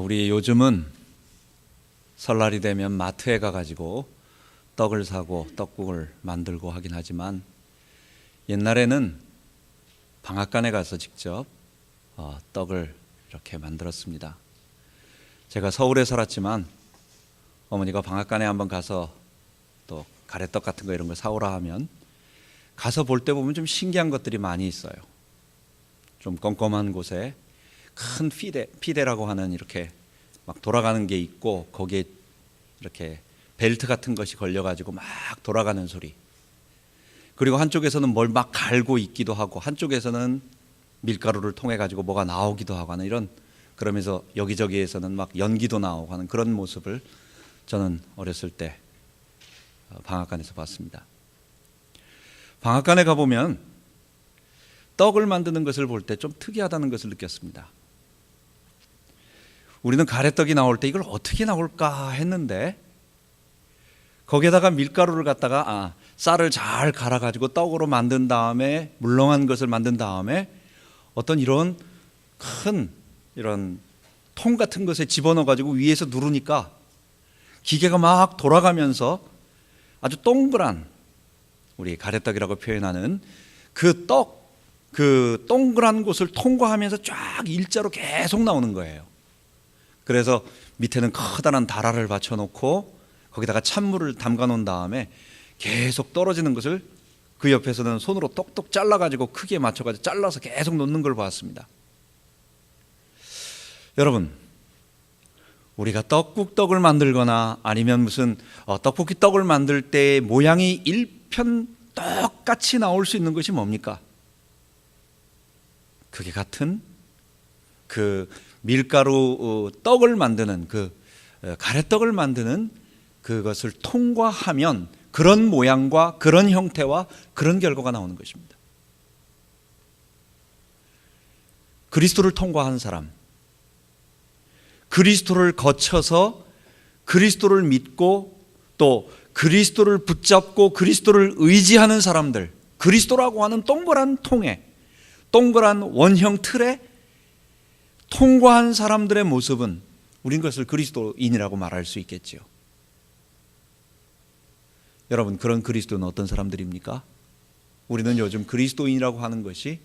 우리 요즘은 설날이 되면 마트에 가가지고 떡을 사고 떡국을 만들고 하긴 하지만 옛날에는 방앗간에 가서 직접 떡을 이렇게 만들었습니다. 제가 서울에 살았지만 어머니가 방앗간에 한번 가서 또 가래떡 같은 거 이런 거 사오라 하면 가서 볼 때 보면 좀 신기한 것들이 많이 있어요. 좀 껌껌한 곳에 큰 피대라고 하는 이렇게 막 돌아가는 게 있고 거기에 이렇게 벨트 같은 것이 걸려가지고 막 돌아가는 소리, 그리고 한쪽에서는 뭘 막 갈고 있기도 하고 한쪽에서는 밀가루를 통해 가지고 뭐가 나오기도 하고 하는 이런, 그러면서 여기저기에서는 막 연기도 나오고 하는 그런 모습을 저는 어렸을 때 방앗간에서 봤습니다. 방앗간에 가보면 떡을 만드는 것을 볼 때 좀 특이하다는 것을 느꼈습니다. 우리는 가래떡이 나올 때 이걸 어떻게 나올까 했는데 거기에다가 밀가루를 갖다가 쌀을 잘 갈아가지고 떡으로 만든 다음에 물렁한 것을 만든 다음에 어떤 이런 큰 이런 통 같은 것에 집어넣어가지고 위에서 누르니까 기계가 막 돌아가면서 아주 동그란, 우리 가래떡이라고 표현하는 그 동그란 곳을 통과하면서 쫙 일자로 계속 나오는 거예요. 그래서 밑에는 커다란 다라를 받쳐놓고 거기다가 찬물을 담가 놓은 다음에 계속 떨어지는 것을 그 옆에서는 손으로 똑똑 잘라가지고 크기에 맞춰가지고 잘라서 계속 놓는 걸 보았습니다. 여러분, 우리가 떡국떡을 만들거나 아니면 무슨 떡볶이 떡을 만들 때 모양이 일편 똑같이 나올 수 있는 것이 뭡니까? 그게 같은 그 밀가루 떡을 만드는 그 가래떡을 만드는 그것을 통과하면 그런 모양과 그런 형태와 그런 결과가 나오는 것입니다. 그리스도를 통과한 사람, 그리스도를 거쳐서 그리스도를 믿고 또 그리스도를 붙잡고 그리스도를 의지하는 사람들, 그리스도라고 하는 동그란 통에, 동그란 원형 틀에 통과한 사람들의 모습은 우린 그것을 그리스도인이라고 말할 수 있겠지요. 여러분, 그런 그리스도는 어떤 사람들입니까? 우리는 요즘 그리스도인이라고 하는 것이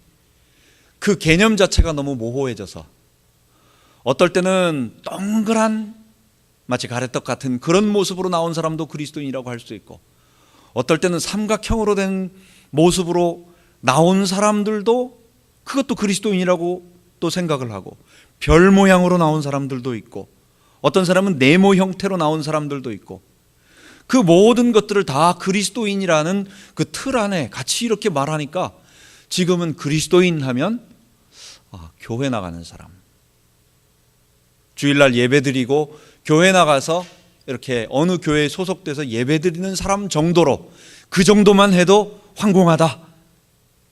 그 개념 자체가 너무 모호해져서 어떨 때는 동그란 마치 가래떡 같은 그런 모습으로 나온 사람도 그리스도인이라고 할 수 있고, 어떨 때는 삼각형으로 된 모습으로 나온 사람들도 그것도 그리스도인이라고 또 생각을 하고, 별 모양으로 나온 사람들도 있고, 어떤 사람은 네모 형태로 나온 사람들도 있고, 그 모든 것들을 다 그리스도인이라는 그 틀 안에 같이 이렇게 말하니까 지금은 그리스도인 하면 교회 나가는 사람, 주일날 예배드리고 교회 나가서 이렇게 어느 교회에 소속돼서 예배드리는 사람 정도로, 그 정도만 해도 황공하다,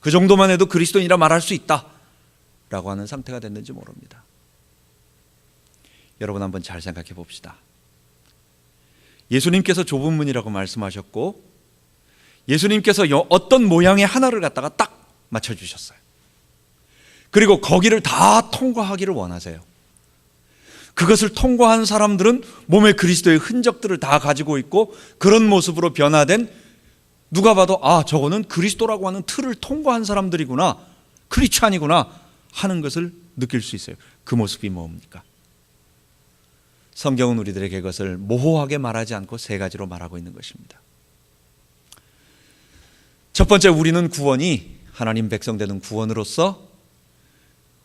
그 정도만 해도 그리스도인이라 말할 수 있다 라고 하는 상태가 됐는지 모릅니다. 여러분, 한번 잘 생각해 봅시다. 예수님께서 좁은 문이라고 말씀하셨고 예수님께서 어떤 모양의 하나를 갖다가 딱 맞춰주셨어요. 그리고 거기를 다 통과하기를 원하세요. 그것을 통과한 사람들은 몸에 그리스도의 흔적들을 다 가지고 있고 그런 모습으로 변화된, 누가 봐도 저거는 그리스도라고 하는 틀을 통과한 사람들이구나, 크리스찬이구나 하는 것을 느낄 수 있어요. 그 모습이 뭡니까? 성경은 우리들에게 그것을 모호하게 말하지 않고 세 가지로 말하고 있는 것입니다. 첫 번째, 우리는 구원이 하나님 백성 되는 구원으로서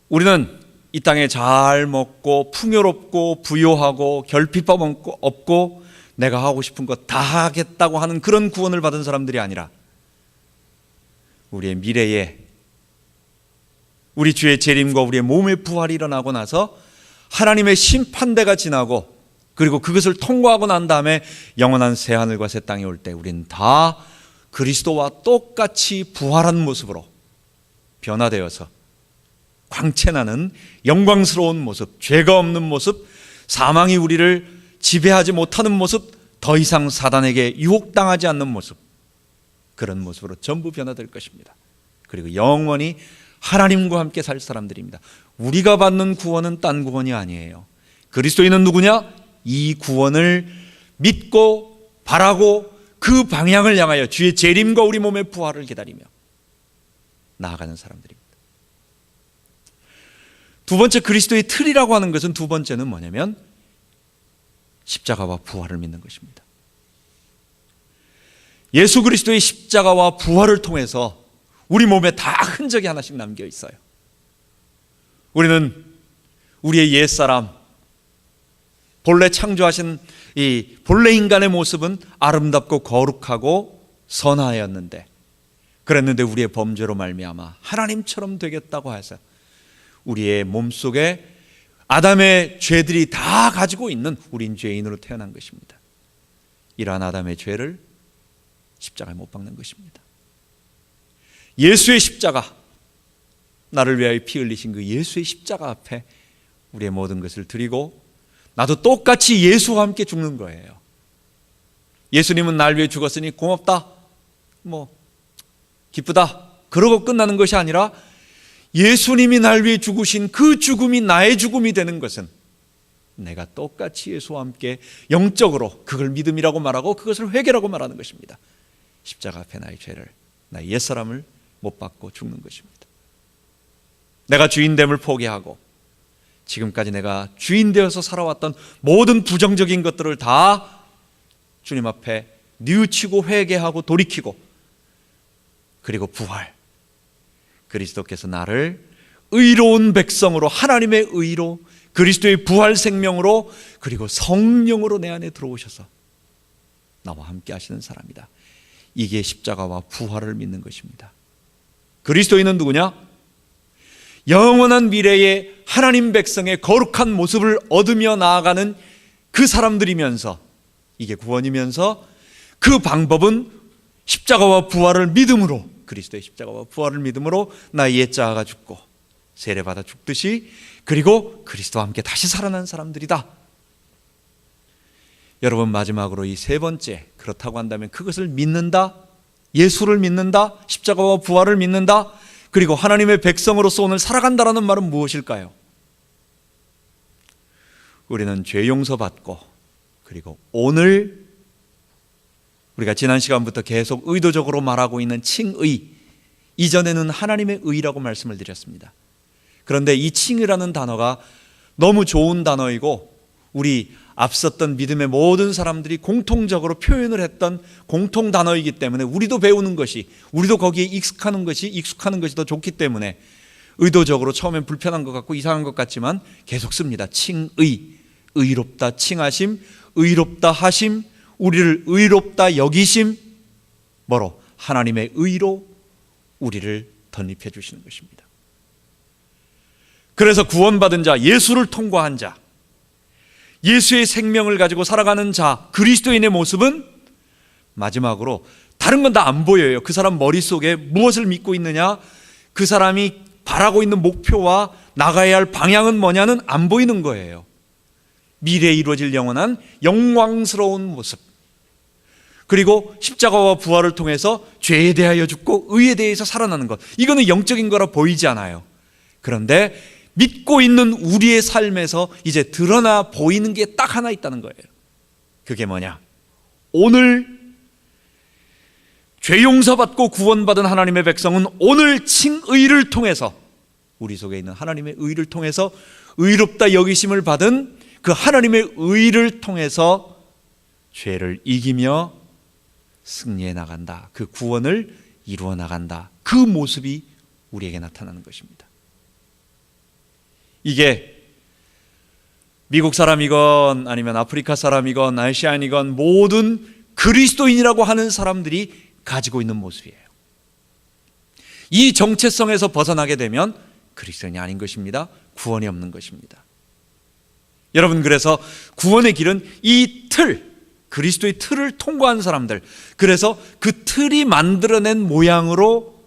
우리는 이 땅에 잘 먹고 풍요롭고 부요하고 결핍감 없고 내가 하고 싶은 것 다 하겠다고 하는 그런 구원을 받은 사람들이 아니라 우리의 미래에 우리 주의 재림과 우리의 몸의 부활이 일어나고 나서 하나님의 심판대가 지나고 그리고 그것을 통과하고 난 다음에 영원한 새하늘과 새 땅이 올 때 우리는 다 그리스도와 똑같이 부활한 모습으로 변화되어서 광채나는 영광스러운 모습, 죄가 없는 모습, 사망이 우리를 지배하지 못하는 모습, 더 이상 사단에게 유혹당하지 않는 모습, 그런 모습으로 전부 변화될 것입니다. 그리고 영원히 하나님과 함께 살 사람들입니다. 우리가 받는 구원은 딴 구원이 아니에요. 그리스도인은 누구냐? 이 구원을 믿고 바라고 그 방향을 향하여 주의 재림과 우리 몸의 부활을 기다리며 나아가는 사람들입니다. 두 번째, 그리스도의 틀이라고 하는 것은, 두 번째는 뭐냐면 십자가와 부활을 믿는 것입니다. 예수 그리스도의 십자가와 부활을 통해서 우리 몸에 다 흔적이 하나씩 남겨 있어요. 우리는 우리의 옛사람, 본래 창조하신 이 본래 인간의 모습은 아름답고 거룩하고 선하였는데, 그랬는데 우리의 범죄로 말미암아 하나님처럼 되겠다고 해서 우리의 몸속에 아담의 죄들이 다 가지고 있는, 우린 죄인으로 태어난 것입니다. 이러한 아담의 죄를 십자가에 못 박는 것입니다. 예수의 십자가, 나를 위하여 피 흘리신 그 예수의 십자가 앞에 우리의 모든 것을 드리고 나도 똑같이 예수와 함께 죽는 거예요. 예수님은 날 위해 죽었으니 고맙다, 기쁘다, 그러고 끝나는 것이 아니라 예수님이 날 위해 죽으신 그 죽음이 나의 죽음이 되는 것은 내가 똑같이 예수와 함께 영적으로 그걸 믿음이라고 말하고 그것을 회개라고 말하는 것입니다. 십자가 앞에 나의 죄를, 나의 옛사람을 못 받고 죽는 것입니다. 내가 주인됨을 포기하고 지금까지 내가 주인 되어서 살아왔던 모든 부정적인 것들을 다 주님 앞에 뉘우치고 회개하고 돌이키고, 그리고 부활, 그리스도께서 나를 의로운 백성으로, 하나님의 의로, 그리스도의 부활 생명으로, 그리고 성령으로 내 안에 들어오셔서 나와 함께 하시는 사람이다. 이게 십자가와 부활을 믿는 것입니다. 그리스도인은 누구냐? 영원한 미래의 하나님 백성의 거룩한 모습을 얻으며 나아가는 그 사람들이면서, 이게 구원이면서, 그 방법은 십자가와 부활을 믿음으로, 그리스도의 십자가와 부활을 믿음으로 나의 옛자아가 죽고 세례받아 죽듯이, 그리고 그리스도와 함께 다시 살아난 사람들이다. 여러분, 마지막으로 이 세 번째, 그렇다고 한다면 그것을 믿는다, 예수를 믿는다, 십자가와 부활을 믿는다, 그리고 하나님의 백성으로서 오늘 살아간다라는 말은 무엇일까요? 우리는 죄 용서받고, 그리고 오늘 우리가 지난 시간부터 계속 의도적으로 말하고 있는 칭의, 이전에는 하나님의 의라고 말씀을 드렸습니다. 그런데 이 칭의라는 단어가 너무 좋은 단어이고, 우리 앞섰던 믿음의 모든 사람들이 공통적으로 표현을 했던 공통 단어이기 때문에 우리도 배우는 것이, 우리도 거기에 익숙하는 것이 더 좋기 때문에 의도적으로 처음엔 불편한 것 같고 이상한 것 같지만 계속 씁니다. 칭의, 의롭다 칭하심, 의롭다 하심, 우리를 의롭다 여기심, 뭐로? 하나님의 의로 우리를 덧입혀 주시는 것입니다. 그래서 구원받은 자, 예수를 통과한 자, 예수의 생명을 가지고 살아가는 자, 그리스도인의 모습은 마지막으로 다른 건 다 안 보여요. 그 사람 머릿속에 무엇을 믿고 있느냐, 그 사람이 바라고 있는 목표와 나가야 할 방향은 뭐냐는 안 보이는 거예요. 미래에 이루어질 영원한 영광스러운 모습, 그리고 십자가와 부활을 통해서 죄에 대하여 죽고 의에 대해서 살아나는 것, 이거는 영적인 거라 보이지 않아요. 그런데 믿고 있는 우리의 삶에서 이제 드러나 보이는 게 딱 하나 있다는 거예요. 그게 뭐냐? 오늘 죄 용서받고 구원받은 하나님의 백성은 오늘 칭의를 통해서, 우리 속에 있는 하나님의 의를 통해서 의롭다 여기심을 받은 그 하나님의 의를 통해서 죄를 이기며 승리해 나간다. 그 구원을 이루어 나간다. 그 모습이 우리에게 나타나는 것입니다. 이게 미국 사람이건 아니면 아프리카 사람이건 아시안이건 모든 그리스도인이라고 하는 사람들이 가지고 있는 모습이에요. 이 정체성에서 벗어나게 되면 그리스도인이 아닌 것입니다. 구원이 없는 것입니다. 여러분, 그래서 구원의 길은 이 틀, 그리스도의 틀을 통과한 사람들, 그래서 그 틀이 만들어낸 모양으로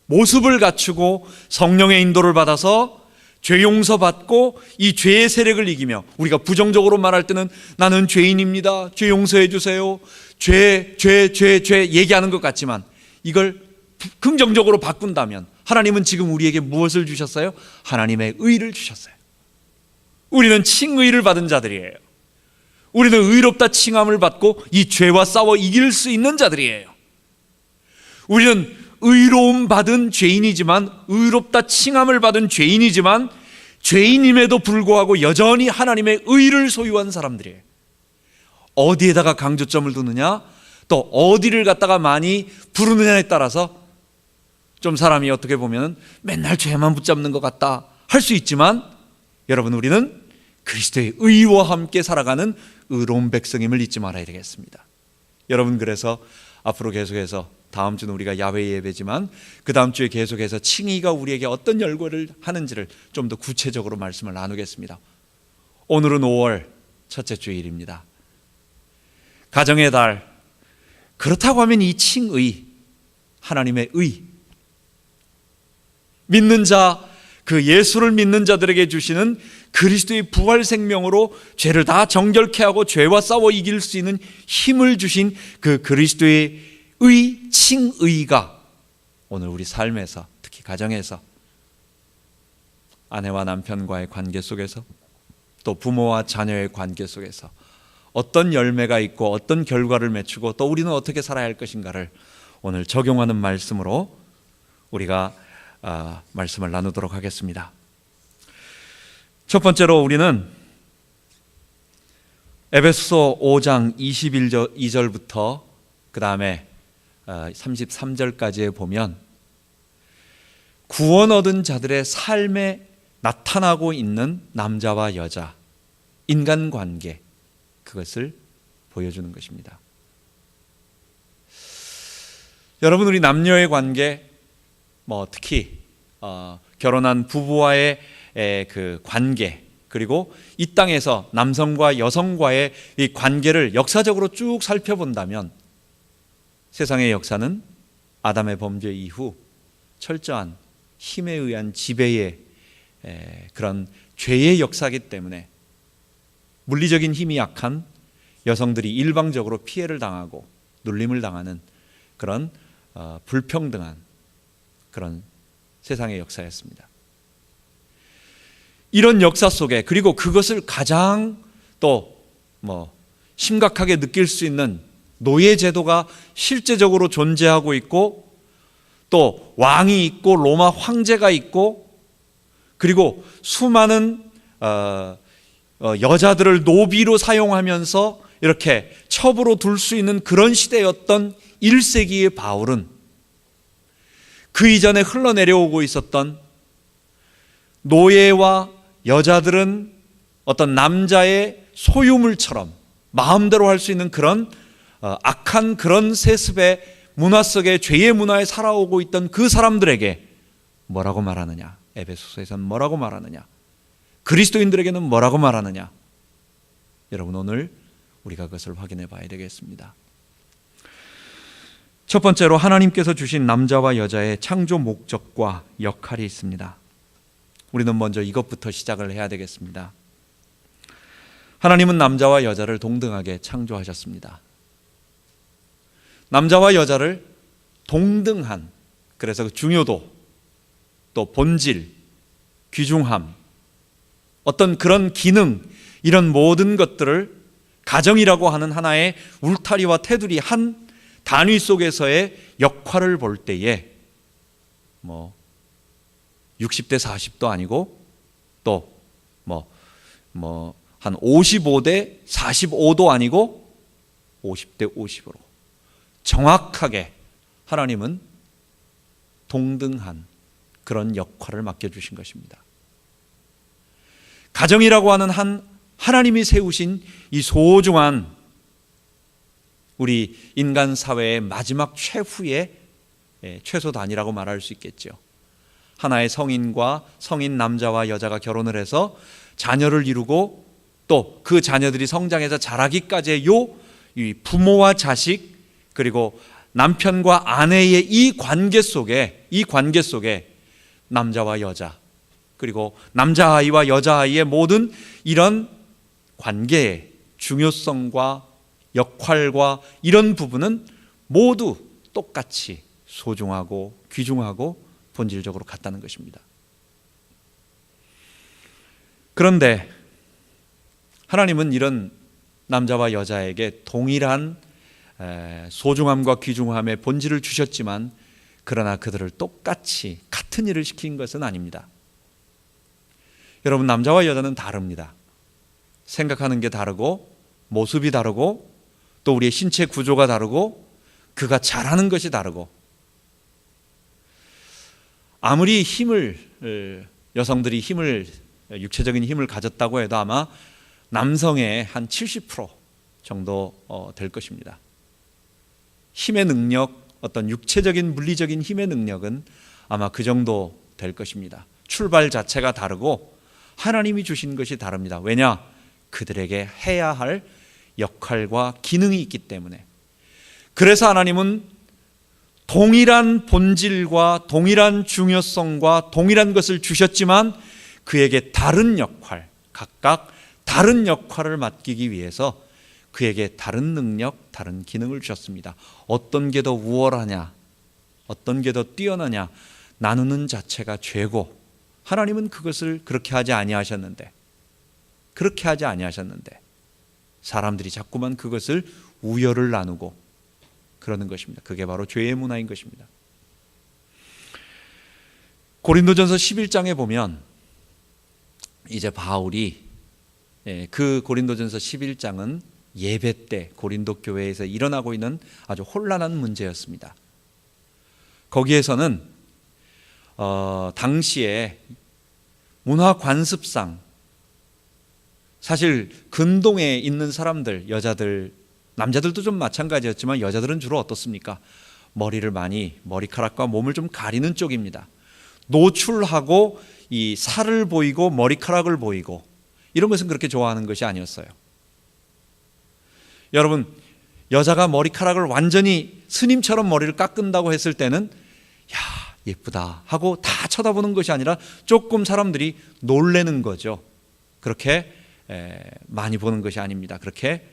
모습을 갖추고 성령의 인도를 받아서 죄 용서받고 이 죄의 세력을 이기며, 우리가 부정적으로 말할 때는 나는 죄인입니다, 죄 용서해 주세요, 죄 얘기하는 것 같지만 이걸 긍정적으로 바꾼다면 하나님은 지금 우리에게 무엇을 주셨어요? 하나님의 의를 주셨어요. 우리는 칭의를 받은 자들이에요. 우리는 의롭다 칭함을 받고 이 죄와 싸워 이길 수 있는 자들이에요. 우리는 의로움 받은 죄인이지만, 의롭다 칭함을 받은 죄인이지만, 죄인임에도 불구하고 여전히 하나님의 의를 소유한 사람들이에요. 어디에다가 강조점을 두느냐, 또 어디를 갖다가 많이 부르느냐에 따라서 좀 사람이 어떻게 보면 맨날 죄만 붙잡는 것 같다 할 수 있지만, 여러분, 우리는 그리스도의 의와 함께 살아가는 의로운 백성임을 잊지 말아야 되겠습니다. 여러분, 그래서 앞으로 계속해서 다음 주는 우리가 야외 예배지만 그 다음 주에 계속해서 칭의가 우리에게 어떤 열과를 하는지를 좀 더 구체적으로 말씀을 나누겠습니다. 오늘은 5월 첫째 주일입니다. 가정의 달. 그렇다고 하면 이 칭의, 하나님의 의, 믿는 자, 그 예수를 믿는 자들에게 주시는 그리스도의 부활 생명으로 죄를 다 정결케 하고 죄와 싸워 이길 수 있는 힘을 주신 그 그리스도의 의, 칭의가 오늘 우리 삶에서, 특히 가정에서, 아내와 남편과의 관계 속에서, 또 부모와 자녀의 관계 속에서 어떤 열매가 있고 어떤 결과를 맺추고 또 우리는 어떻게 살아야 할 것인가를 오늘 적용하는 말씀으로 우리가 말씀을 나누도록 하겠습니다. 첫 번째로 우리는 에베소서 5장 22절부터 그 다음에 33절까지에 보면 구원 얻은 자들의 삶에 나타나고 있는 남자와 여자, 인간관계, 그것을 보여주는 것입니다. 여러분, 우리 남녀의 관계, 특히 결혼한 부부와의 그 관계, 그리고 이 땅에서 남성과 여성과의 이 관계를 역사적으로 쭉 살펴본다면 세상의 역사는 아담의 범죄 이후 철저한 힘에 의한 지배의 그런 죄의 역사이기 때문에 물리적인 힘이 약한 여성들이 일방적으로 피해를 당하고 눌림을 당하는 그런 불평등한 그런 세상의 역사였습니다. 이런 역사 속에, 그리고 그것을 가장 또 심각하게 느낄 수 있는 노예 제도가 실제적으로 존재하고 있고, 또 왕이 있고 로마 황제가 있고, 그리고 수많은 여자들을 노비로 사용하면서 이렇게 첩으로 둘 수 있는 그런 시대였던 1세기의 바울은 그 이전에 흘러내려오고 있었던 노예와 여자들은 어떤 남자의 소유물처럼 마음대로 할 수 있는 그런 악한 그런 세습의 문화 속에, 죄의 문화에 살아오고 있던 그 사람들에게 뭐라고 말하느냐? 에베소서에서는 뭐라고 말하느냐? 그리스도인들에게는 뭐라고 말하느냐? 여러분, 오늘 우리가 그것을 확인해 봐야 되겠습니다. 첫 번째로 하나님께서 주신 남자와 여자의 창조 목적과 역할이 있습니다. 우리는 먼저 이것부터 시작을 해야 되겠습니다. 하나님은 남자와 여자를 동등하게 창조하셨습니다. 남자와 여자를 동등한, 그래서 그 중요도, 또 본질, 귀중함, 어떤 그런 기능, 이런 모든 것들을 가정이라고 하는 하나의 울타리와 테두리, 한 단위 속에서의 역할을 볼 때에 60대 40도 아니고 또 한 55대 45도 아니고 50대 50으로 정확하게 하나님은 동등한 그런 역할을 맡겨주신 것입니다. 가정이라고 하는 하나님이 세우신 이 소중한 우리 인간 사회의 마지막 최후의 최소 단위라고 말할 수 있겠죠. 하나의 성인과 성인 남자와 여자가 결혼을 해서 자녀를 이루고 또 그 자녀들이 성장해서 자라기까지의 이 부모와 자식, 그리고 남편과 아내의 이 관계 속에 남자와 여자, 그리고 남자아이와 여자아이의 모든 이런 관계의 중요성과 역할과 이런 부분은 모두 똑같이 소중하고 귀중하고 본질적으로 같다는 것입니다. 그런데 하나님은 이런 남자와 여자에게 동일한 소중함과 귀중함의 본질을 주셨지만 그러나 그들을 똑같이 같은 일을 시킨 것은 아닙니다. 여러분, 남자와 여자는 다릅니다. 생각하는 게 다르고 모습이 다르고 또 우리의 신체 구조가 다르고 그가 잘하는 것이 다르고, 아무리 여성들이 육체적인 힘을 가졌다고 해도 아마 남성의 한 70% 정도 될 것입니다. 힘의 능력, 어떤 육체적인 물리적인 힘의 능력은 아마 그 정도 될 것입니다. 출발 자체가 다르고 하나님이 주신 것이 다릅니다. 왜냐? 그들에게 해야 할 역할과 기능이 있기 때문에. 그래서 하나님은 동일한 본질과 동일한 중요성과 동일한 것을 주셨지만 그에게 다른 역할, 각각 다른 역할을 맡기기 위해서 그에게 다른 능력, 다른 기능을 주셨습니다. 어떤 게 더 우월하냐, 어떤 게 더 뛰어나냐 나누는 자체가 죄고, 하나님은 그것을 그렇게 하지 아니하셨는데 사람들이 자꾸만 그것을 우열을 나누고 그러는 것입니다. 그게 바로 죄의 문화인 것입니다. 고린도전서 11장에 보면 이제 바울이, 그 고린도전서 11장은 예배 때 고린도 교회에서 일어나고 있는 아주 혼란한 문제였습니다. 거기에서는 당시에 문화 관습상 사실 근동에 있는 사람들, 여자들, 남자들도 좀 마찬가지였지만 여자들은 주로 어떻습니까? 머리카락과 몸을 좀 가리는 쪽입니다. 노출하고 이 살을 보이고 머리카락을 보이고 이런 것은 그렇게 좋아하는 것이 아니었어요. 여러분, 여자가 머리카락을 완전히 스님처럼 머리를 깎은다고 했을 때는 야, 예쁘다 하고 다 쳐다보는 것이 아니라 조금 사람들이 놀래는 거죠. 그렇게 많이 보는 것이 아닙니다. 그렇게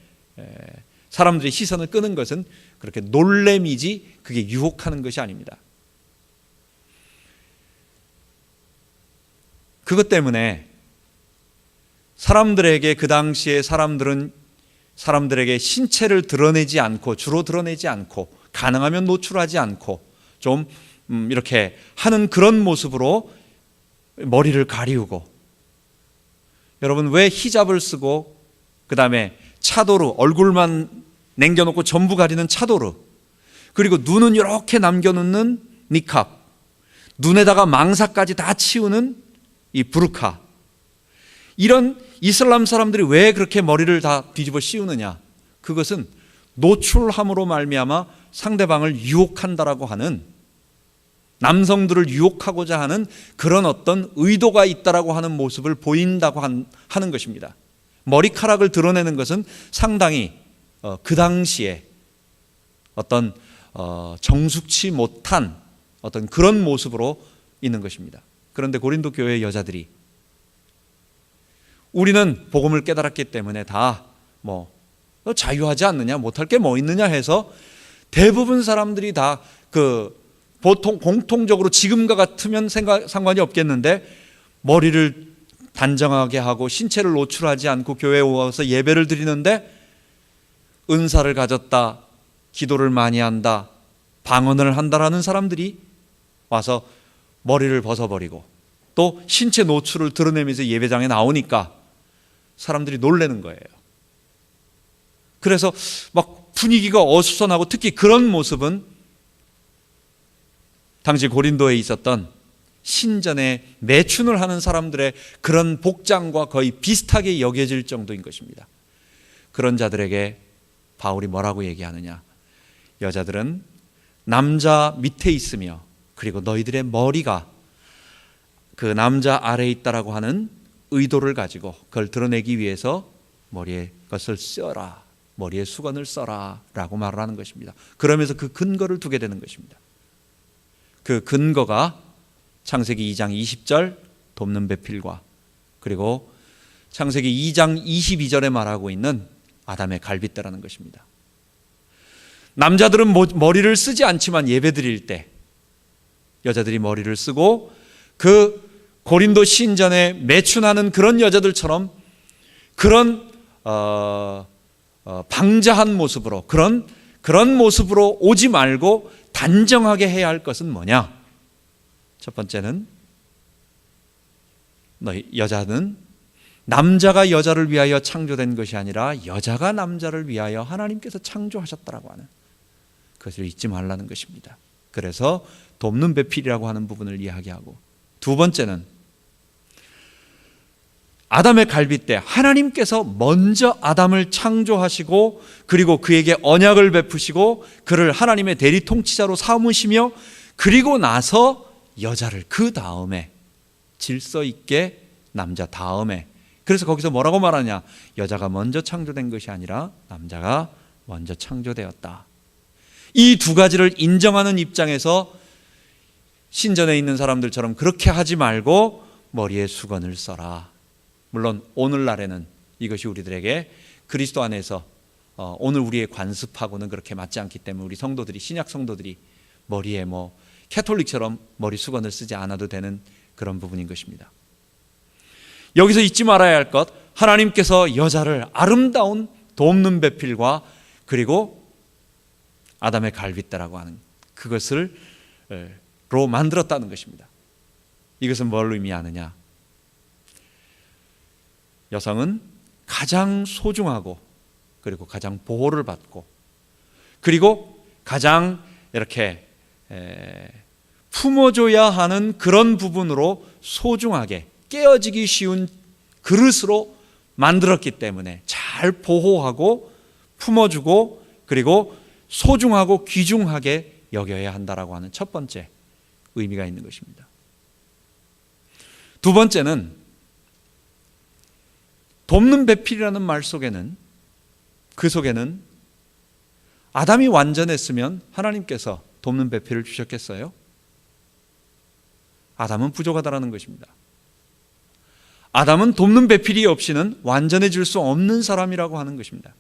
사람들의 시선을 끄는 것은 그렇게 놀램이지 그게 유혹하는 것이 아닙니다. 그것 때문에 사람들에게, 그 당시에 사람들에게 신체를 드러내지 않고, 주로 드러내지 않고, 가능하면 노출하지 않고 좀 이렇게 하는 그런 모습으로 머리를 가리우고, 여러분 왜 히잡을 쓰고 그 다음에 차도르, 얼굴만 남겨놓고 전부 가리는 차도르, 그리고 눈은 이렇게 남겨놓는 니캅, 눈에다가 망사까지 다 치우는 이 부르카, 이런 이슬람 사람들이 왜 그렇게 머리를 다 뒤집어 씌우느냐? 그것은 노출함으로 말미암아 상대방을 유혹한다라고 하는, 남성들을 유혹하고자 하는 그런 어떤 의도가 있다라고 하는 모습을 보인다고 하는 것입니다. 머리카락을 드러내는 것은 상당히 그 당시에 어떤 정숙치 못한 어떤 그런 모습으로 있는 것입니다. 그런데 고린도 교회의 여자들이, 우리는 복음을 깨달았기 때문에 다 너 자유하지 않느냐, 못할 게 뭐 있느냐 해서 대부분 사람들이 다 보통 공통적으로 지금과 같으면 상관이 없겠는데 머리를 단정하게 하고 신체를 노출하지 않고 교회에 와서 예배를 드리는데, 은사를 가졌다, 기도를 많이 한다, 방언을 한다라는 사람들이 와서 머리를 벗어버리고 또 신체 노출을 드러내면서 예배장에 나오니까 사람들이 놀라는 거예요. 그래서 막 분위기가 어수선하고, 특히 그런 모습은 당시 고린도에 있었던 신전에 매춘을 하는 사람들의 그런 복장과 거의 비슷하게 여겨질 정도인 것입니다. 그런 자들에게 바울이 뭐라고 얘기하느냐? 여자들은 남자 밑에 있으며, 그리고 너희들의 머리가 그 남자 아래에 있다라고 하는 의도를 가지고 그걸 드러내기 위해서 머리에 것을 써라, 머리에 수건을 써라 라고 말을 하는 것입니다. 그러면서 그 근거를 두게 되는 것입니다. 그 근거가 창세기 2장 20절 돕는 배필과, 그리고 창세기 2장 22절에 말하고 있는 아담의 갈빗대라는 것입니다. 남자들은 머리를 쓰지 않지만 예배 드릴 때 여자들이 머리를 쓰고, 그 고린도 신전에 매춘하는 그런 여자들처럼 그런 방자한 모습으로 그런 모습으로 오지 말고 단정하게 해야 할 것은 뭐냐? 첫 번째는 여자는 남자가 여자를 위하여 창조된 것이 아니라 여자가 남자를 위하여 하나님께서 창조하셨다라고 하는 그것을 잊지 말라는 것입니다. 그래서 돕는 배필이라고 하는 부분을 이야기하고, 두 번째는 아담의 갈빗대, 하나님께서 먼저 아담을 창조하시고 그리고 그에게 언약을 베푸시고 그를 하나님의 대리 통치자로 삼으시며 그리고 나서 여자를 그 다음에 질서 있게 남자 다음에, 그래서 거기서 뭐라고 말하냐? 여자가 먼저 창조된 것이 아니라 남자가 먼저 창조되었다. 이 두 가지를 인정하는 입장에서 신전에 있는 사람들처럼 그렇게 하지 말고 머리에 수건을 써라. 물론 오늘날에는 이것이 우리들에게 그리스도 안에서 오늘 우리의 관습하고는 그렇게 맞지 않기 때문에 우리 성도들이, 신약 성도들이 머리에 캐톨릭처럼 머리 수건을 쓰지 않아도 되는 그런 부분인 것입니다. 여기서 잊지 말아야 할 것, 하나님께서 여자를 아름다운 돕는 배필과 그리고 아담의 갈빗대라고 하는 그것으로 만들었다는 것입니다. 이것은 뭘 의미하느냐? 여성은 가장 소중하고 그리고 가장 보호를 받고 그리고 가장 이렇게 품어줘야 하는 그런 부분으로 소중하게 깨어지기 쉬운 그릇으로 만들었기 때문에 잘 보호하고 품어주고 그리고 소중하고 귀중하게 여겨야 한다라고 하는 첫 번째 의미가 있는 것입니다. 두 번째는 돕는 배필이라는 말 속에는, 그 속에는 아담이 완전했으면 하나님께서 돕는 배필을 주셨겠어요? 아담은 부족하다라는 것입니다. 아담은 돕는 배필이 없이는 완전해질 수 없는 사람이라고 하는 것입니다.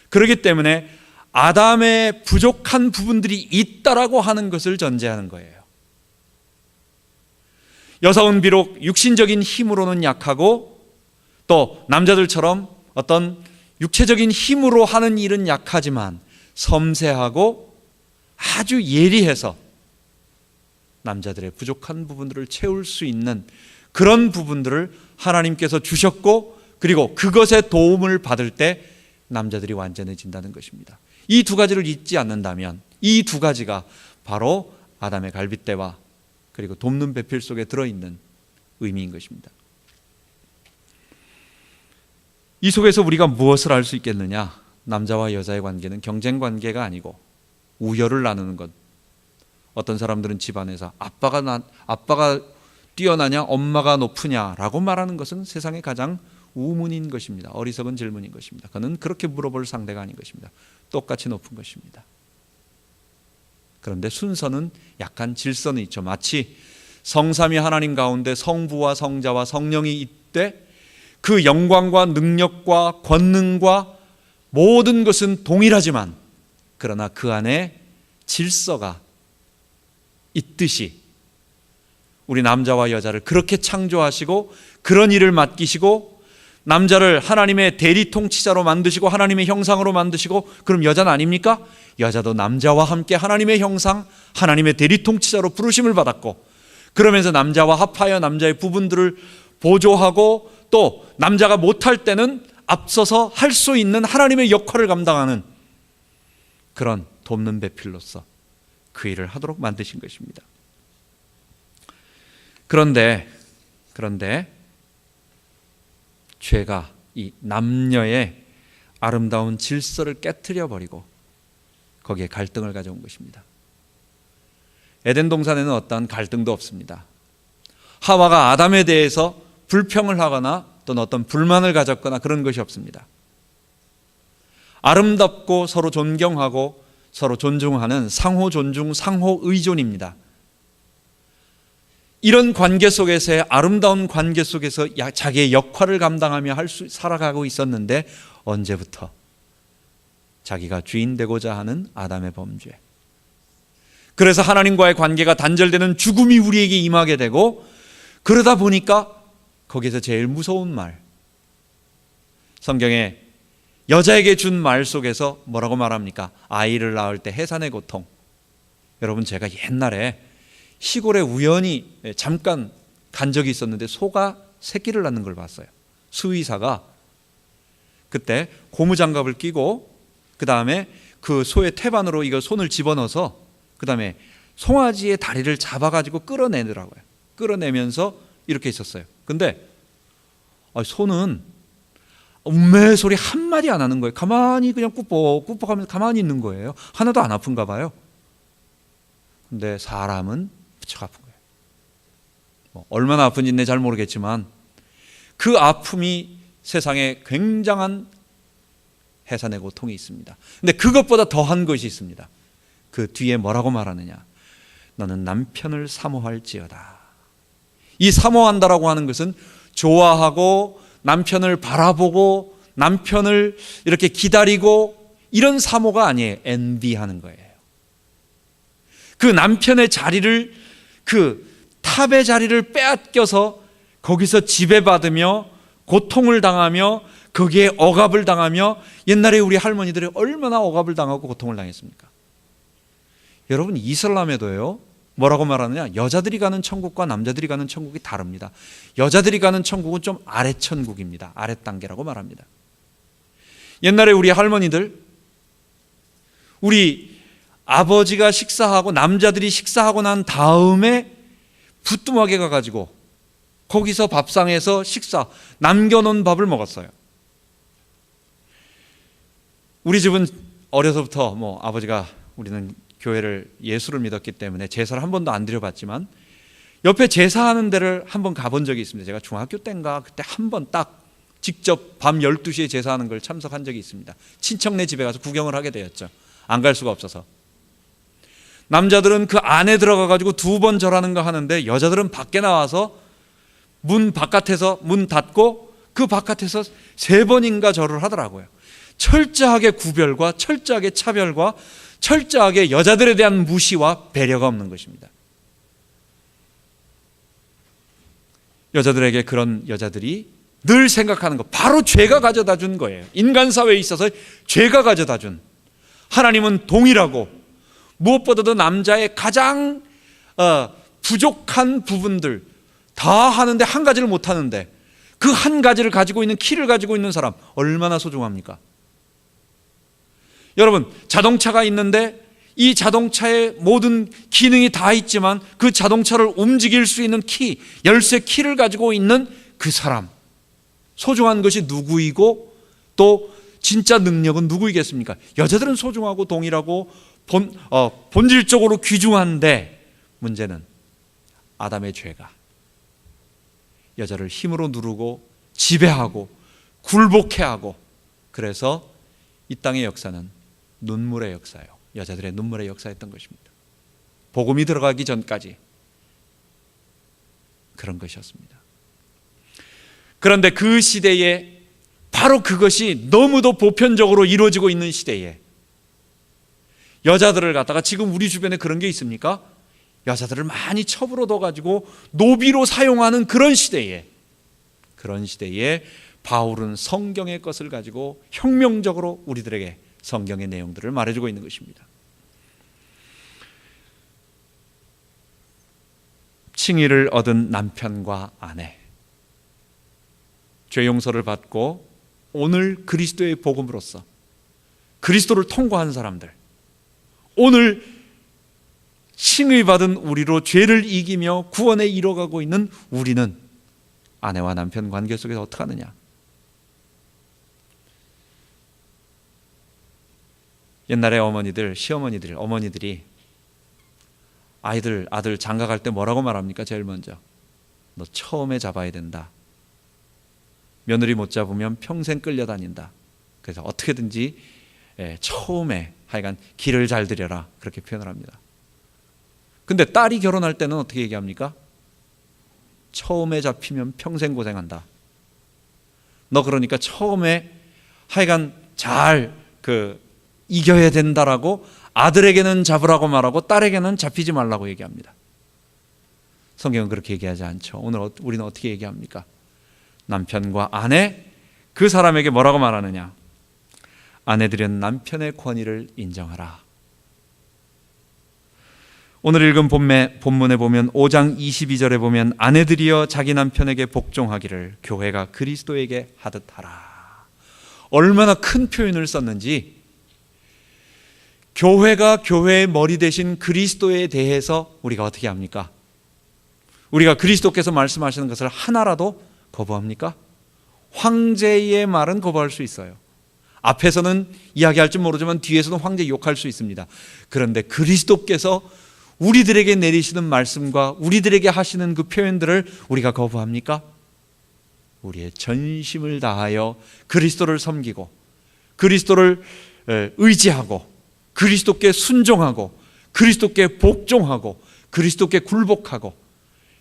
그렇기 때문에 아담의 부족한 부분들이 있다라고 하는 것을 전제하는 거예요. 여성은 비록 육신적인 힘으로는 약하고 또 남자들처럼 어떤 육체적인 힘으로 하는 일은 약하지만 섬세하고 아주 예리해서 남자들의 부족한 부분들을 채울 수 있는 그런 부분들을 하나님께서 주셨고 그리고 그것의 도움을 받을 때 남자들이 완전해진다는 것입니다. 이 두 가지를 잊지 않는다면 이 두 가지가 바로 아담의 갈빗대와 그리고 돕는 배필 속에 들어있는 의미인 것입니다. 이 속에서 우리가 무엇을 알 수 있겠느냐? 남자와 여자의 관계는 경쟁 관계가 아니고 우열을 나누는 것. 어떤 사람들은 집안에서 아빠가 뛰어나냐 엄마가 높으냐라고 말하는 것은 세상의 가장 우문인 것입니다. 어리석은 질문인 것입니다. 그는 그렇게 물어볼 상대가 아닌 것입니다. 똑같이 높은 것입니다. 그런데 순서는 약간 질서는 있죠. 마치 성삼위 하나님 가운데 성부와 성자와 성령이 있되 그 영광과 능력과 권능과 모든 것은 동일하지만 그러나 그 안에 질서가 있듯이 우리 남자와 여자를 그렇게 창조하시고 그런 일을 맡기시고 남자를 하나님의 대리 통치자로 만드시고 하나님의 형상으로 만드시고, 그럼 여자는 아닙니까? 여자도 남자와 함께 하나님의 형상, 하나님의 대리 통치자로 부르심을 받았고, 그러면서 남자와 합하여 남자의 부분들을 보조하고 또 남자가 못할 때는 앞서서 할 수 있는 하나님의 역할을 감당하는 그런 돕는 배필로서 그 일을 하도록 만드신 것입니다. 그런데 죄가 이 남녀의 아름다운 질서를 깨트려 버리고 거기에 갈등을 가져온 것입니다. 에덴 동산에는 어떠한 갈등도 없습니다. 하와가 아담에 대해서 불평을 하거나 또는 어떤 불만을 가졌거나 그런 것이 없습니다. 아름답고 서로 존경하고 서로 존중하는 상호 존중, 상호 의존입니다. 이런 관계 속에서의 아름다운 관계 속에서 자기의 역할을 감당하며 살아가고 있었는데 언제부터? 자기가 주인 되고자 하는 아담의 범죄. 그래서 하나님과의 관계가 단절되는 죽음이 우리에게 임하게 되고, 그러다 보니까 거기에서 제일 무서운 말, 성경에 여자에게 준 말 속에서 뭐라고 말합니까? 아이를 낳을 때 해산의 고통. 여러분, 제가 옛날에 시골에 우연히 잠깐 간 적이 있었는데 소가 새끼를 낳는 걸 봤어요. 수의사가 그때 고무장갑을 끼고 그 다음에 그 소의 태반으로 이거 손을 집어넣어서 그 다음에 송아지의 다리를 잡아가지고 끌어내더라고요. 끌어내면서 이렇게 있었어요. 근데 소는 음메 소리 한마디 안 하는 거예요. 가만히 그냥 꾸벅꾸벅 하면서 가만히 있는 거예요. 하나도 안 아픈가 봐요. 근데 사람은 무척 아픈 거예요. 얼마나 아픈지는 잘 모르겠지만 그 아픔이 세상에 굉장한 해산의 고통이 있습니다. 근데 그것보다 더한 것이 있습니다. 그 뒤에 뭐라고 말하느냐? 너는 남편을 사모할지어다. 이 사모한다라고 하는 것은 좋아하고 남편을 바라보고 남편을 이렇게 기다리고 이런 사모가 아니에요. 엔비하는 거예요. 그 남편의 자리를, 그 탑의 자리를 빼앗겨서 거기서 지배받으며 고통을 당하며 거기에 억압을 당하며, 옛날에 우리 할머니들이 얼마나 억압을 당하고 고통을 당했습니까? 여러분, 이슬람에도요 뭐라고 말하느냐? 여자들이 가는 천국과 남자들이 가는 천국이 다릅니다. 여자들이 가는 천국은 좀 아래 천국입니다. 아래 단계라고 말합니다. 옛날에 우리 할머니들, 우리 아버지가 식사하고 남자들이 식사하고 난 다음에 부뚜막에 가가지고 거기서 밥상에서 식사, 남겨놓은 밥을 먹었어요. 우리 집은 어려서부터 아버지가, 우리는 교회를, 예수를 믿었기 때문에 제사를 한 번도 안 드려봤지만 옆에 제사하는 데를 한 번 가본 적이 있습니다. 제가 중학교 때인가 그때 한 번 딱 직접 밤 12시에 제사하는 걸 참석한 적이 있습니다. 친척네 집에 가서 구경을 하게 되었죠. 안 갈 수가 없어서. 남자들은 그 안에 들어가 가지고 2번 절하는 거 하는데 여자들은 밖에 나와서 문 바깥에서 문 닫고 그 바깥에서 3번인가 절을 하더라고요. 철저하게 구별과 철저하게 차별과 철저하게 여자들에 대한 무시와 배려가 없는 것입니다. 여자들에게 그런 여자들이 늘 생각하는 것, 바로 죄가 가져다 준 거예요. 인간 사회에 있어서 죄가 가져다 준, 하나님은 동일하고 무엇보다도 남자의 가장 부족한 부분들 다 하는데 한 가지를 못 하는데, 그 한 가지를 가지고 있는, 키를 가지고 있는 사람 얼마나 소중합니까? 여러분, 자동차가 있는데 이 자동차의 모든 기능이 다 있지만 그 자동차를 움직일 수 있는 키, 열쇠 키를 가지고 있는 그 사람, 소중한 것이 누구이고 또 진짜 능력은 누구이겠습니까? 여자들은 소중하고 동일하고 본질적으로 귀중한데, 문제는 아담의 죄가 여자를 힘으로 누르고 지배하고 굴복해 하고, 그래서 이 땅의 역사는 눈물의 역사예요. 여자들의 눈물의 역사였던 것입니다. 복음이 들어가기 전까지 그런 것이었습니다. 그런데 그 시대에, 바로 그것이 너무도 보편적으로 이루어지고 있는 시대에 여자들을 갖다가, 지금 우리 주변에 그런 게 있습니까? 여자들을 많이 첩으로 둬가지고 노비로 사용하는 그런 시대에 바울은 성경의 것을 가지고 혁명적으로 우리들에게 성경의 내용들을 말해주고 있는 것입니다. 칭의를 얻은 남편과 아내, 죄 용서를 받고 오늘 그리스도의 복음으로써 그리스도를 통과한 사람들, 오늘 칭의받은 우리로 죄를 이기며 구원에 이뤄가고 있는 우리는 아내와 남편 관계 속에서 어떻게 하느냐? 옛날에 어머니들, 시어머니들, 어머니들이 아들 장가 갈 때 뭐라고 말합니까? 제일 먼저, 너 처음에 잡아야 된다. 며느리 못 잡으면 평생 끌려다닌다. 그래서 어떻게든지 처음에 하여간 길을 잘 들여라, 그렇게 표현을 합니다. 근데 딸이 결혼할 때는 어떻게 얘기합니까? 처음에 잡히면 평생 고생한다. 너 그러니까 처음에 하여간 잘 이겨야 된다라고 아들에게는 잡으라고 말하고 딸에게는 잡히지 말라고 얘기합니다. 성경은 그렇게 얘기하지 않죠. 오늘 우리는 어떻게 얘기합니까? 남편과 아내, 그 사람에게 뭐라고 말하느냐? 아내들은 남편의 권위를 인정하라. 오늘 읽은 본문에 보면 5장 22절에 보면 아내들이여 자기 남편에게 복종하기를 교회가 그리스도에게 하듯 하라. 얼마나 큰 표현을 썼는지, 교회가 교회의 머리 대신 그리스도에 대해서 우리가 어떻게 합니까? 우리가 그리스도께서 말씀하시는 것을 하나라도 거부합니까? 황제의 말은 거부할 수 있어요. 앞에서는 이야기할 줄 모르지만 뒤에서는 황제 욕할 수 있습니다. 그런데 그리스도께서 우리들에게 내리시는 말씀과 우리들에게 하시는 그 표현들을 우리가 거부합니까? 우리의 전심을 다하여 그리스도를 섬기고 그리스도를 의지하고 그리스도께 순종하고 그리스도께 복종하고 그리스도께 굴복하고,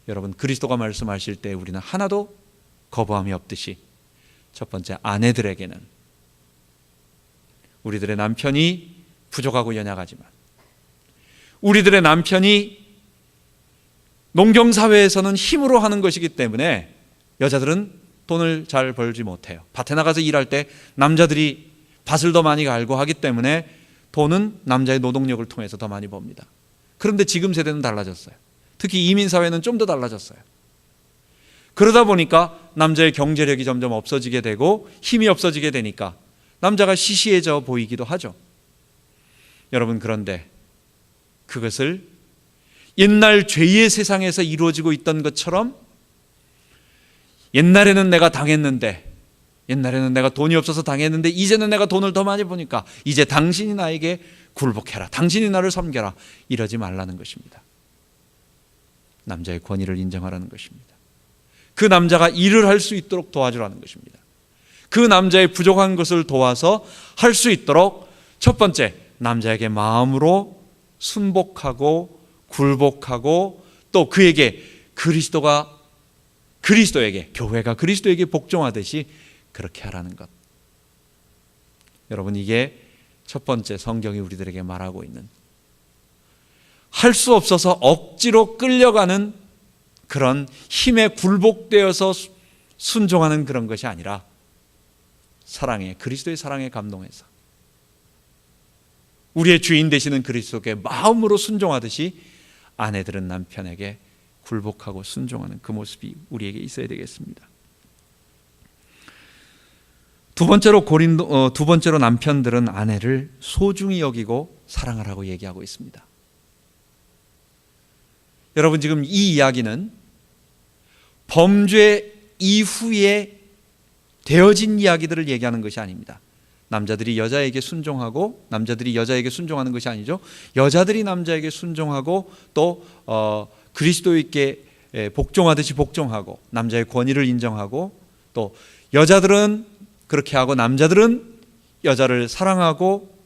여러분, 그리스도가 말씀하실 때 우리는 하나도 거부함이 없듯이 첫 번째, 아내들에게는 우리들의 남편이 부족하고 연약하지만, 우리들의 남편이 농경사회에서는 힘으로 하는 것이기 때문에 여자들은 돈을 잘 벌지 못해요. 밭에 나가서 일할 때 남자들이 밭을 더 많이 갈고 하기 때문에 돈은 남자의 노동력을 통해서 더 많이 법니다. 그런데 지금 세대는 달라졌어요. 특히 이민사회는 좀 더 달라졌어요. 그러다 보니까 남자의 경제력이 점점 없어지게 되고 힘이 없어지게 되니까 남자가 시시해져 보이기도 하죠. 여러분, 그런데 그것을 옛날 죄의 세상에서 이루어지고 있던 것처럼, 옛날에는 내가 당했는데, 옛날에는 내가 돈이 없어서 당했는데 이제는 내가 돈을 더 많이 버니까 이제 당신이 나에게 굴복해라, 당신이 나를 섬겨라, 이러지 말라는 것입니다. 남자의 권위를 인정하라는 것입니다. 그 남자가 일을 할 수 있도록 도와주라는 것입니다. 그 남자의 부족한 것을 도와서 할 수 있도록 첫 번째, 남자에게 마음으로 순복하고 굴복하고 또 그에게 그리스도에게, 교회가 그리스도에게 복종하듯이 그렇게 하라는 것. 여러분, 이게 첫 번째 성경이 우리들에게 말하고 있는, 할 수 없어서 억지로 끌려가는 그런 힘에 굴복되어서 순종하는 그런 것이 아니라 사랑에, 그리스도의 사랑에 감동해서 우리의 주인 되시는 그리스도께 마음으로 순종하듯이 아내들은 남편에게 굴복하고 순종하는 그 모습이 우리에게 있어야 되겠습니다. 두 번째로 남편들은 아내를 소중히 여기고 사랑하라고 얘기하고 있습니다. 여러분, 지금 이 이야기는 범죄 이후에 되어진 이야기들을 얘기하는 것이 아닙니다. 남자들이 여자에게 순종하고 남자들이 여자에게 순종하는 것이 아니죠. 여자들이 남자에게 순종하고 또 그리스도께 복종하듯이 복종하고 남자의 권위를 인정하고, 또 여자들은 그렇게 하고 남자들은 여자를 사랑하고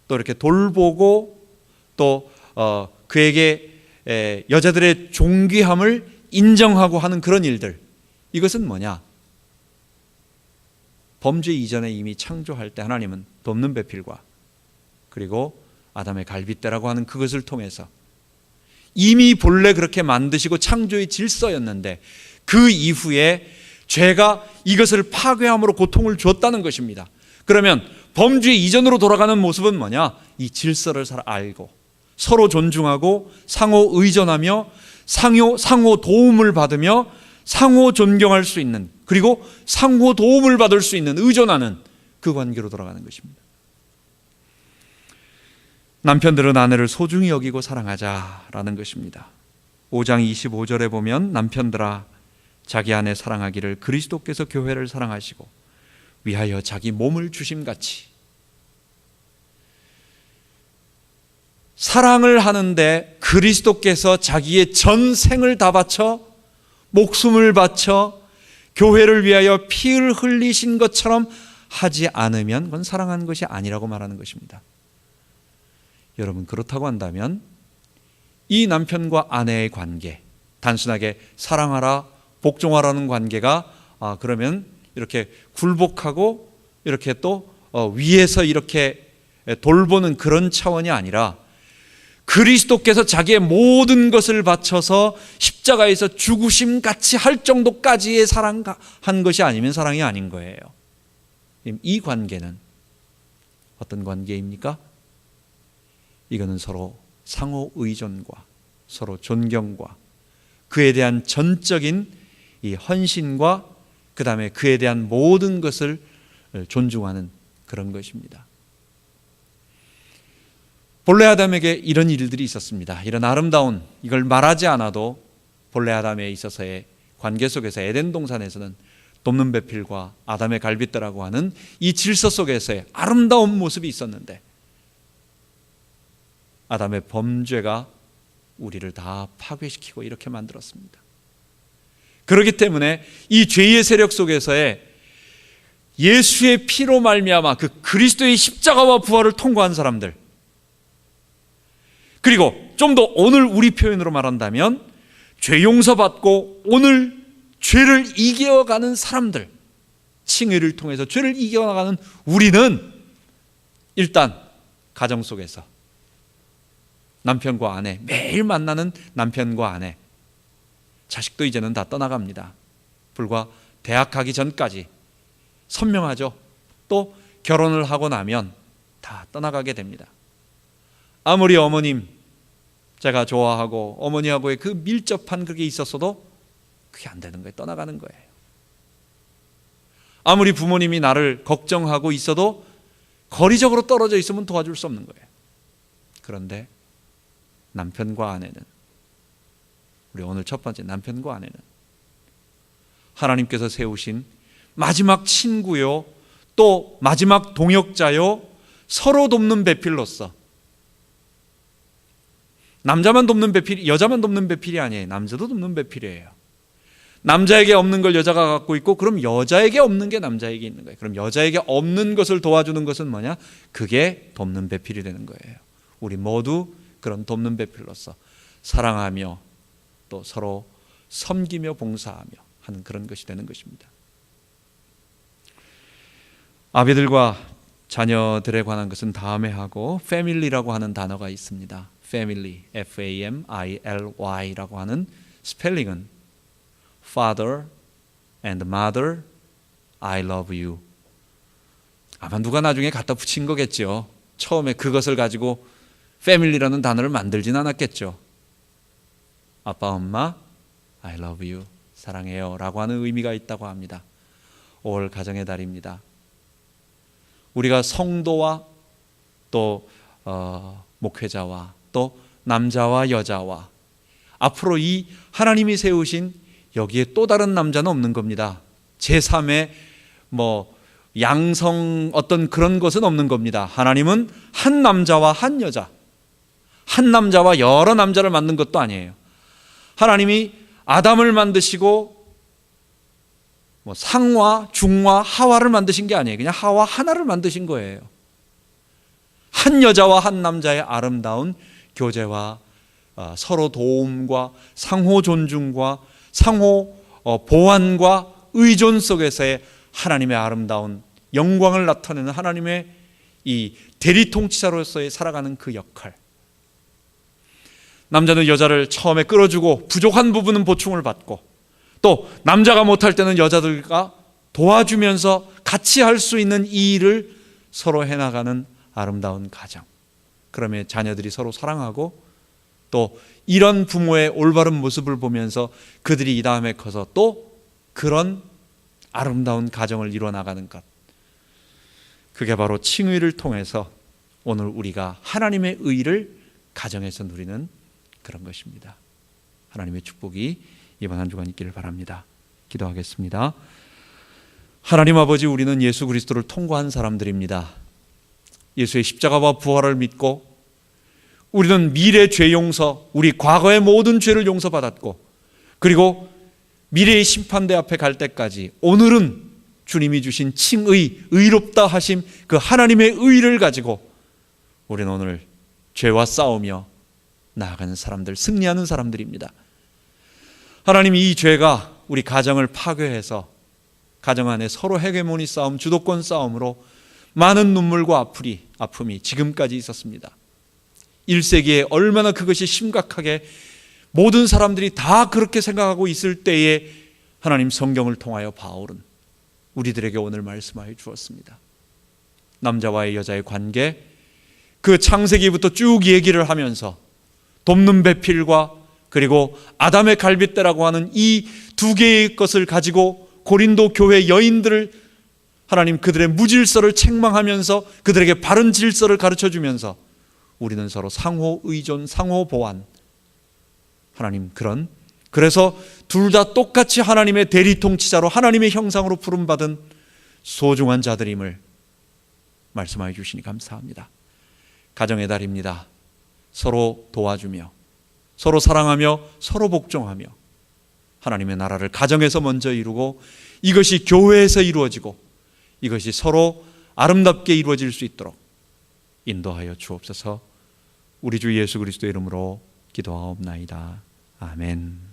또 이렇게 돌보고 또 그에게 여자들의 존귀함을 인정하고 하는 그런 일들, 이것은 뭐냐? 범죄 이전에 이미 창조할 때 하나님은 돕는 배필과 그리고 아담의 갈빗대라고 하는 그것을 통해서 이미 본래 그렇게 만드시고 창조의 질서였는데 그 이후에 죄가 이것을 파괴함으로 고통을 주었다는 것입니다. 그러면 범죄 이전으로 돌아가는 모습은 뭐냐? 이 질서를 잘 알고 서로 존중하고 상호 의존하며 상호 도움을 받으며 상호 존경할 수 있는, 그리고 상호 도움을 받을 수 있는, 의존하는 그 관계로 돌아가는 것입니다. 남편들은 아내를 소중히 여기고 사랑하자라는 것입니다. 5장 25절에 보면 남편들아 자기 아내 사랑하기를 그리스도께서 교회를 사랑하시고 위하여 자기 몸을 주심같이, 사랑을 하는데 그리스도께서 자기의 전생을 다 바쳐 목숨을 바쳐 교회를 위하여 피를 흘리신 것처럼 하지 않으면 그건 사랑하는 것이 아니라고 말하는 것입니다. 여러분, 그렇다고 한다면 이 남편과 아내의 관계, 단순하게 사랑하라, 복종하라는 관계가 그러면 이렇게 굴복하고 이렇게 또 위에서 이렇게 돌보는 그런 차원이 아니라 그리스도께서 자기의 모든 것을 바쳐서 십자가에서 죽으심 같이 할 정도까지의 사랑한 것이 아니면 사랑이 아닌 거예요. 이 관계는 어떤 관계입니까? 이거는 서로 상호 의존과 서로 존경과 그에 대한 전적인 이 헌신과 그 다음에 그에 대한 모든 것을 존중하는 그런 것입니다. 본래 아담에게 이런 일들이 있었습니다. 이런 아름다운, 이걸 말하지 않아도 본래 아담에 있어서의 관계 속에서 에덴 동산에서는 돕는 배필과 아담의 갈빗대라고 하는 이 질서 속에서의 아름다운 모습이 있었는데 아담의 범죄가 우리를 다 파괴시키고 이렇게 만들었습니다. 그렇기 때문에 이 죄의 세력 속에서의 예수의 피로 말미암아 그 그리스도의 십자가와 부활을 통과한 사람들, 그리고 좀 더 오늘 우리 표현으로 말한다면 죄 용서받고 오늘 죄를 이겨가는 사람들, 칭의를 통해서 죄를 이겨나가는 우리는 일단 가정 속에서 남편과 아내, 매일 만나는 남편과 아내, 자식도 이제는 다 떠나갑니다. 불과 대학 가기 전까지 선명하죠. 또 결혼을 하고 나면 다 떠나가게 됩니다. 아무리 어머님 제가 좋아하고 어머니하고의 그 밀접한 그게 있었어도 그게 안 되는 거예요. 떠나가는 거예요. 아무리 부모님이 나를 걱정하고 있어도 거리적으로 떨어져 있으면 도와줄 수 없는 거예요. 그런데 남편과 아내는, 우리 오늘 첫 번째 남편과 아내는 하나님께서 세우신 마지막 친구요, 또 마지막 동역자요, 서로 돕는 배필로서, 남자만 돕는 배필, 여자만 돕는 배필이 아니에요. 남자도 돕는 배필이에요. 남자에게 없는 걸 여자가 갖고 있고, 그럼 여자에게 없는 게 남자에게 있는 거예요. 그럼 여자에게 없는 것을 도와주는 것은 뭐냐? 그게 돕는 배필이 되는 거예요. 우리 모두 그런 돕는 배필로서 사랑하며 또 서로 섬기며 봉사하며 하는 그런 것이 되는 것입니다. 아비들과 자녀들에 관한 것은 다음에 하고, 패밀리라고 하는 단어가 있습니다. 패밀리, F-A-M-I-L-Y라고 하는 스펠링은 Father and Mother, I love you. 아마 누가 나중에 갖다 붙인 거겠죠. 처음에 그것을 가지고 패밀리라는 단어를 만들진 않았겠죠. 아빠, 엄마, I love you, 사랑해요 라고 하는 의미가 있다고 합니다. 5월 가정의 달입니다. 우리가 성도와 또 목회자와 또 남자와 여자와 앞으로 이 하나님이 세우신 여기에 또 다른 남자는 없는 겁니다. 제3의 양성 어떤 그런 것은 없는 겁니다. 하나님은 한 남자와 한 여자, 한 남자와 여러 남자를 만든 것도 아니에요. 하나님이 아담을 만드시고 상와 중과 하와를 만드신 게 아니에요. 그냥 하와 하나를 만드신 거예요. 한 여자와 한 남자의 아름다운 교제와 서로 도움과 상호 존중과 상호 보완과 의존 속에서의 하나님의 아름다운 영광을 나타내는 하나님의 이 대리 통치자로서의 살아가는 그 역할. 남자는 여자를 처음에 끌어주고 부족한 부분은 보충을 받고, 또 남자가 못할 때는 여자들과 도와주면서 같이 할 수 있는 이 일을 서로 해나가는 아름다운 가정. 그러면 자녀들이 서로 사랑하고, 또 이런 부모의 올바른 모습을 보면서 그들이 이 다음에 커서 또 그런 아름다운 가정을 이루어나가는 것. 그게 바로 칭의를 통해서 오늘 우리가 하나님의 의를 가정에서 누리는 그런 것입니다. 하나님의 축복이 이번 한 주간 있기를 바랍니다. 기도하겠습니다. 하나님 아버지, 우리는 예수 그리스도를 통과한 사람들입니다. 예수의 십자가와 부활을 믿고 우리는 미래 죄 용서, 우리 과거의 모든 죄를 용서받았고, 그리고 미래의 심판대 앞에 갈 때까지 오늘은 주님이 주신 칭의, 의롭다 하심, 그 하나님의 의를 가지고 우리는 오늘 죄와 싸우며 나아가는 사람들, 승리하는 사람들입니다. 하나님, 이 죄가 우리 가정을 파괴해서 가정 안에 서로 헤게모니 싸움, 주도권 싸움으로 많은 눈물과 아픔이 지금까지 있었습니다. 1세기에 얼마나 그것이 심각하게 모든 사람들이 다 그렇게 생각하고 있을 때에 하나님, 성경을 통하여 바울은 우리들에게 오늘 말씀하여 주었습니다. 남자와의 여자의 관계, 그 창세기부터 쭉 얘기를 하면서 돕는 배필과 그리고 아담의 갈빗대라고 하는 이 두 개의 것을 가지고 고린도 교회 여인들을 하나님 그들의 무질서를 책망하면서 그들에게 바른 질서를 가르쳐주면서 우리는 서로 상호 의존, 상호 보완, 하나님 그래서 둘 다 똑같이 하나님의 대리 통치자로 하나님의 형상으로 부름받은 소중한 자들임을 말씀하여 주시니 감사합니다. 가정의 달입니다. 서로 도와주며 서로 사랑하며 서로 복종하며 하나님의 나라를 가정에서 먼저 이루고 이것이 교회에서 이루어지고 이것이 서로 아름답게 이루어질 수 있도록 인도하여 주옵소서. 우리 주 예수 그리스도의 이름으로 기도하옵나이다. 아멘.